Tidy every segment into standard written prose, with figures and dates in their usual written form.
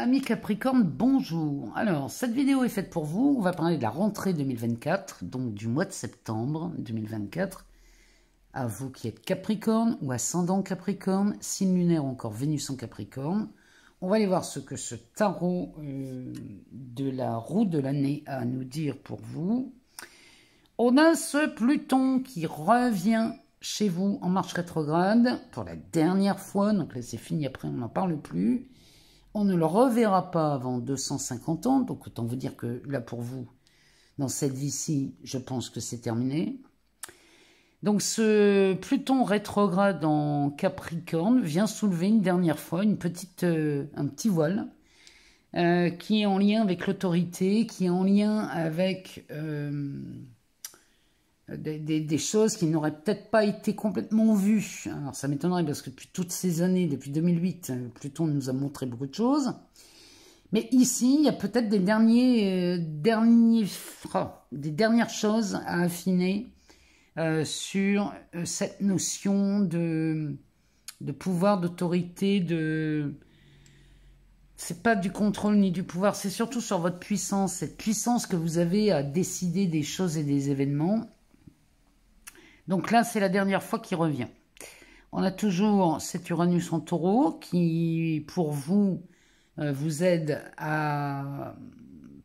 Amis Capricorne, bonjour. Alors, cette vidéo est faite pour vous. On va parler de la rentrée 2024, donc du mois de septembre 2024. À vous qui êtes Capricorne ou ascendant Capricorne, signe lunaire ou encore Vénus en Capricorne. On va aller voir ce que ce tarot de la roue de l'année a à nous dire pour vous. On a ce Pluton qui revient chez vous en marche rétrograde pour la dernière fois. Donc là, c'est fini, après on n'en parle plus. On ne le reverra pas avant 250 ans, donc autant vous dire que là pour vous, dans cette vie-ci, je pense que c'est terminé. Donc ce Pluton rétrograde en Capricorne vient soulever une dernière fois un petit voile qui est en lien avec l'autorité, qui est en lien avec des choses qui n'auraient peut-être pas été complètement vues. Alors ça m'étonnerait parce que depuis toutes ces années, depuis 2008, Pluton nous a montré beaucoup de choses. Mais ici, il y a peut-être des dernières choses à affiner sur cette notion de pouvoir, d'autorité, c'est pas du contrôle ni du pouvoir, c'est surtout sur votre puissance, cette puissance que vous avez à décider des choses et des événements. Donc là, c'est la dernière fois qu'il revient. On a toujours cet Uranus en taureau qui, pour vous, vous aide à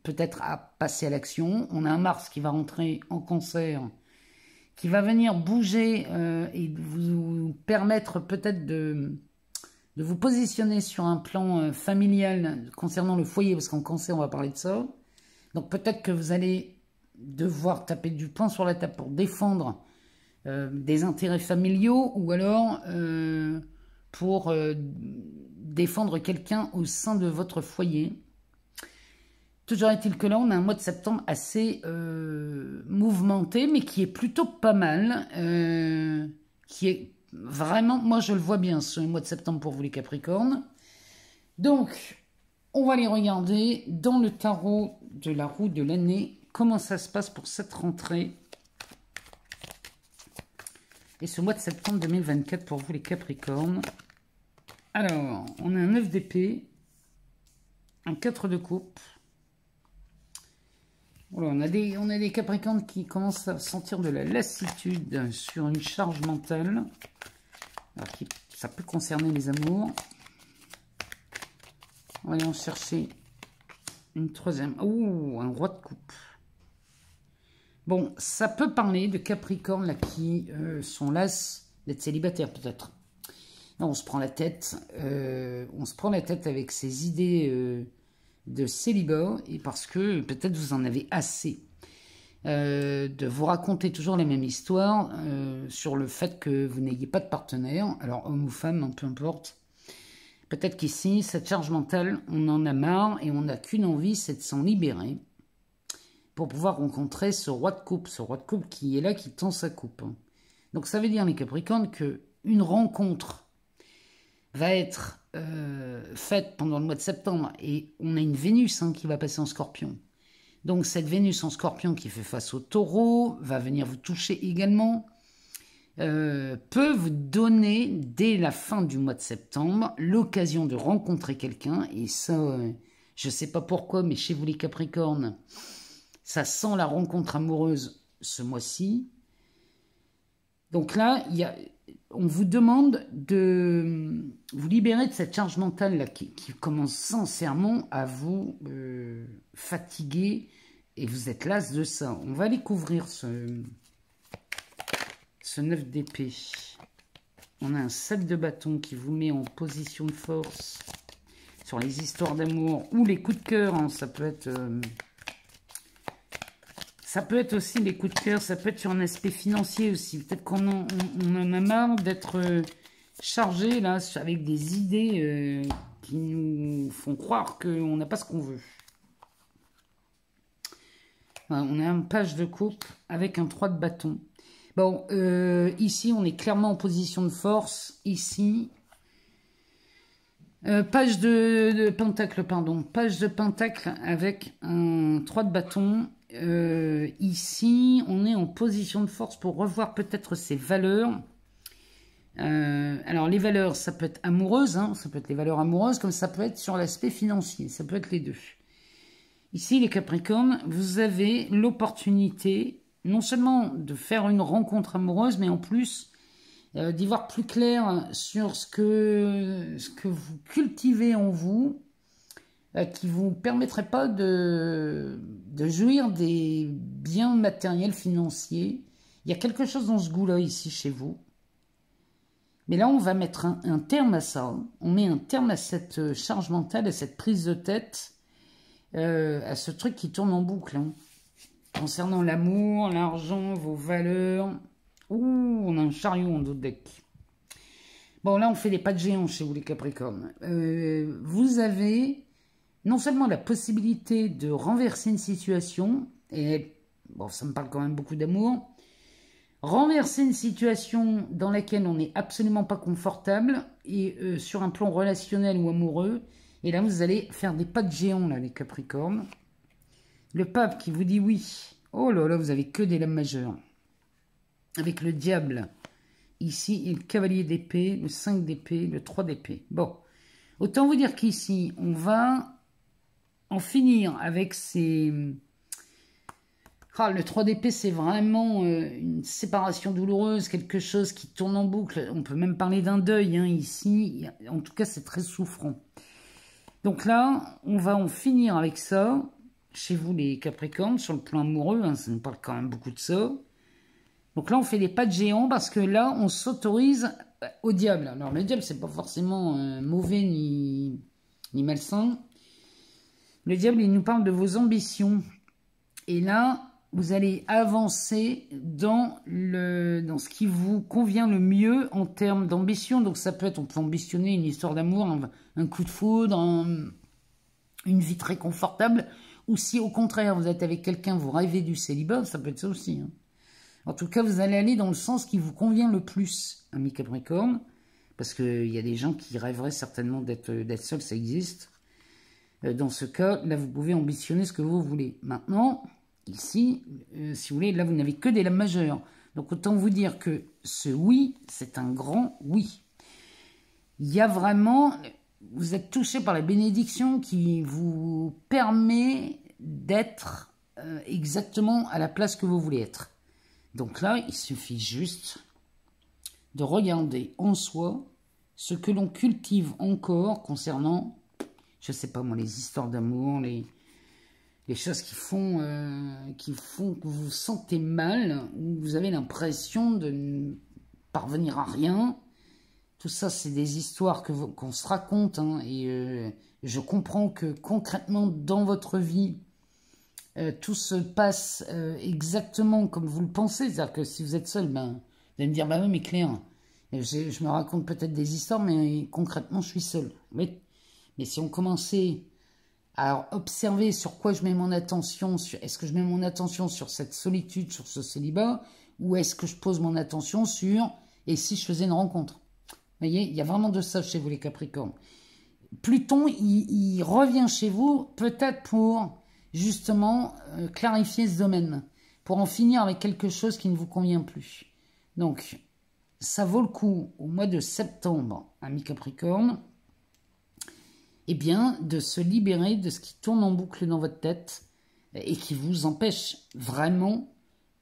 peut-être à passer à l'action. On a un Mars qui va rentrer en Cancer, qui va venir bouger et vous permettre peut-être de vous positionner sur un plan familial concernant le foyer, parce qu'en Cancer, on va parler de ça. Donc peut-être que vous allez devoir taper du poing sur la table pour défendre des intérêts familiaux ou alors pour défendre quelqu'un au sein de votre foyer. Toujours est-il que là, on a un mois de septembre assez mouvementé, mais qui est plutôt pas mal, qui est vraiment, moi je le vois bien, ce mois de septembre pour vous les Capricornes. Donc, on va aller regarder dans le tarot de la roue de l'année, comment ça se passe pour cette rentrée. Et ce mois de septembre 2024 pour vous les Capricornes. Alors, on a un 9 d'épée, un 4 de coupe. Voilà, on a des Capricornes qui commencent à sentir de la lassitude sur une charge mentale. Alors, ça peut concerner les amours. On va aller en chercher une troisième. Oh, un roi de coupe. Bon, ça peut parler de Capricorne là, qui sont las d'être célibataires peut-être. Là, on se prend la tête. Avec ces idées de célibat et parce que peut-être vous en avez assez de vous raconter toujours les mêmes histoires sur le fait que vous n'ayez pas de partenaire. Alors, homme ou femme, peu importe. Peut-être qu'ici, cette charge mentale, on en a marre et on n'a qu'une envie, c'est de s'en libérer. Pour pouvoir rencontrer ce roi de coupe qui est là, qui tend sa coupe. Donc ça veut dire, les Capricornes, qu'une rencontre va être faite pendant le mois de septembre, et on a une Vénus qui va passer en Scorpion. Donc cette Vénus en Scorpion qui fait face au taureau, va venir vous toucher également, peut vous donner, dès la fin du mois de septembre, l'occasion de rencontrer quelqu'un, et ça, je ne sais pas pourquoi, mais chez vous les Capricornes, ça sent la rencontre amoureuse ce mois-ci. Donc là, on vous demande de vous libérer de cette charge mentale là, qui commence sincèrement à vous fatiguer. Et vous êtes las de ça. On va aller couvrir ce 9 d'épée. On a un 7 de bâton qui vous met en position de force sur les histoires d'amour ou les coups de cœur. Ça peut être... Ça peut être aussi les coups de cœur, ça peut être sur un aspect financier aussi. Peut-être qu'on en a marre d'être chargé là avec des idées qui nous font croire qu'on n'a pas ce qu'on veut. Voilà, on a un page de coupe avec un 3 de bâton. Bon, ici on est clairement en position de force. Ici, page de pentacle, pardon. Page de pentacle avec un 3 de bâton. Ici, on est en position de force pour revoir peut-être ses valeurs. Alors, les valeurs, ça peut être amoureuse, hein, ça peut être les valeurs amoureuses, comme ça peut être sur l'aspect financier, ça peut être les deux. Ici, les Capricornes, vous avez l'opportunité, non seulement de faire une rencontre amoureuse, mais en plus d'y voir plus clair sur ce que vous cultivez en vous, qui ne vous permettrait pas de jouir des biens matériels financiers. Il y a quelque chose dans ce goût-là ici chez vous. Mais là, on va mettre un terme à ça. On met un terme à cette charge mentale, à cette prise de tête, à ce truc qui tourne en boucle. Hein. Concernant l'amour, l'argent, vos valeurs. Ouh, on a un chariot en dos de deck. Bon, là, on fait des pas de géant chez vous, les Capricornes. Vous avez non seulement la possibilité de renverser une situation, et bon, ça me parle quand même beaucoup d'amour, renverser une situation dans laquelle on n'est absolument pas confortable, et sur un plan relationnel ou amoureux, et là, vous allez faire des pas de géant, là, les Capricornes. Le pape qui vous dit oui. Oh là là, vous avez que des lames majeures. Avec le diable, ici, et le cavalier d'épée, le 5 d'épée, le 3 d'épée. Bon, autant vous dire qu'ici, on va en finir avec ces... Ah, le 3 d'épée, c'est vraiment une séparation douloureuse, quelque chose qui tourne en boucle. On peut même parler d'un deuil, hein, ici. En tout cas, c'est très souffrant. Donc là, on va en finir avec ça. Chez vous, les Capricornes, sur le plan amoureux, hein, ça nous parle quand même beaucoup de ça. Donc là, on fait des pas de géant parce que là, on s'autorise au diable. Alors, le diable, c'est pas forcément mauvais ni malsain. Le diable, il nous parle de vos ambitions. Et là, vous allez avancer dans ce qui vous convient le mieux en termes d'ambition. Donc ça peut être, on peut ambitionner une histoire d'amour, un coup de foudre, une vie très confortable. Ou si au contraire, vous êtes avec quelqu'un, vous rêvez du célibat, ça peut être ça aussi. Hein. En tout cas, vous allez aller dans le sens qui vous convient le plus, ami Capricorne. Parce qu'il y a des gens qui rêveraient certainement d'être seuls, ça existe. Dans ce cas, là, vous pouvez ambitionner ce que vous voulez. Maintenant, ici, si vous voulez, là, vous n'avez que des lames majeures. Donc, autant vous dire que ce oui, c'est un grand oui. Il y a vraiment... Vous êtes touché par la bénédiction qui vous permet d'être exactement à la place que vous voulez être. Donc là, il suffit juste de regarder en soi ce que l'on cultive encore concernant, je ne sais pas moi, les histoires d'amour, les choses qui font que vous vous sentez mal, où vous avez l'impression de ne parvenir à rien. Tout ça, c'est des histoires qu'on se raconte, hein, et je comprends que concrètement, dans votre vie, tout se passe exactement comme vous le pensez. C'est-à-dire que si vous êtes seul, ben, vous allez me dire, bah oui, mais Claire, je me raconte peut-être des histoires, mais concrètement, je suis seul. Oui. Mais si on commençait à observer sur quoi je mets mon attention, est-ce que je mets mon attention sur cette solitude, sur ce célibat, ou est-ce que je pose mon attention sur, et si je faisais une rencontre? Vous voyez, il y a vraiment de ça chez vous, les Capricornes. Pluton, il revient chez vous, peut-être pour, justement, clarifier ce domaine, pour en finir avec quelque chose qui ne vous convient plus. Donc, ça vaut le coup, au mois de septembre, ami Capricorne, eh bien, de se libérer de ce qui tourne en boucle dans votre tête et qui vous empêche vraiment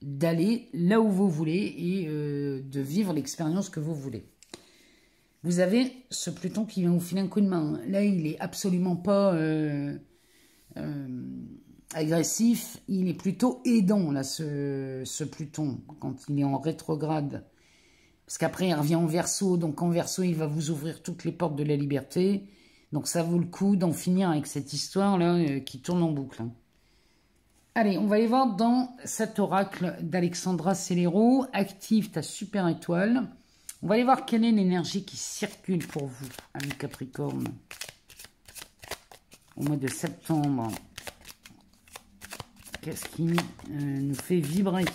d'aller là où vous voulez et de vivre l'expérience que vous voulez. Vous avez ce Pluton qui vient vous filer un coup de main. Là, il n'est absolument pas agressif. Il est plutôt aidant, là, ce Pluton, quand il est en rétrograde. Parce qu'après, il revient en Verseau. Donc, en Verseau, il va vous ouvrir toutes les portes de la liberté. Donc, ça vaut le coup d'en finir avec cette histoire-là qui tourne en boucle. Hein. Allez, on va aller voir dans cet oracle d'Alexandra Célero. Active ta super étoile. On va aller voir quelle est l'énergie qui circule pour vous, amis Capricorne, au mois de septembre. Qu'est-ce qui nous fait vibrer?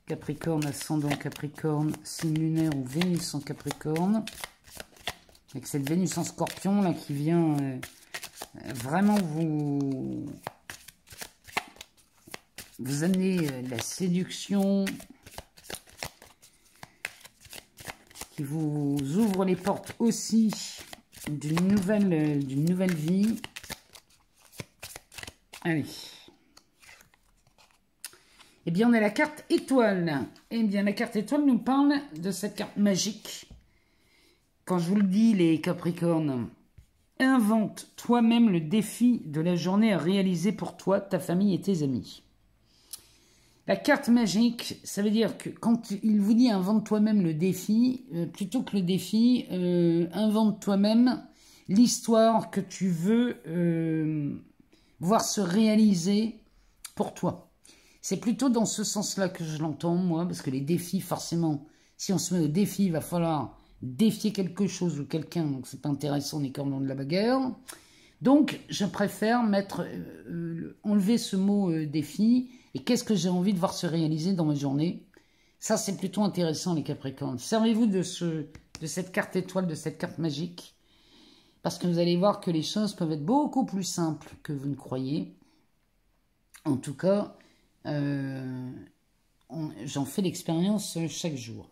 Capricorne, ascendant Capricorne, signe lunaire ou Vénus en Capricorne. Avec cette Vénus en Scorpion là qui vient vraiment vous amener la séduction. qui vous ouvre les portes aussi d'une nouvelle vie. Allez. Eh bien, on a la carte étoile. Eh bien, la carte étoile nous parle de cette carte magique. Quand je vous le dis, les Capricornes, invente toi-même le défi de la journée à réaliser pour toi, ta famille et tes amis. La carte magique, ça veut dire que quand il vous dit invente toi-même le défi, plutôt que le défi, invente toi-même l'histoire que tu veux voir se réaliser pour toi. C'est plutôt dans ce sens-là que je l'entends, moi, parce que les défis, forcément, si on se met au défi, il va falloir défier quelque chose ou quelqu'un, donc c'est pas intéressant, on est comme dans de la bagarre. Donc, je préfère enlever ce mot défi, et qu'est-ce que j'ai envie de voir se réaliser dans ma journée. Ça, c'est plutôt intéressant, les Capricornes. Servez-vous de cette carte étoile, de cette carte magique, parce que vous allez voir que les choses peuvent être beaucoup plus simples que vous ne croyez. En tout cas, j'en fais l'expérience chaque jour.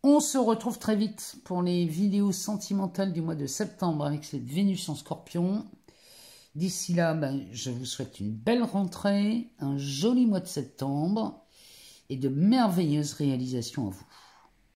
On se retrouve très vite pour les vidéos sentimentales du mois de septembre avec cette Vénus en Scorpion. D'ici là, je vous souhaite une belle rentrée, un joli mois de septembre et de merveilleuses réalisations à vous.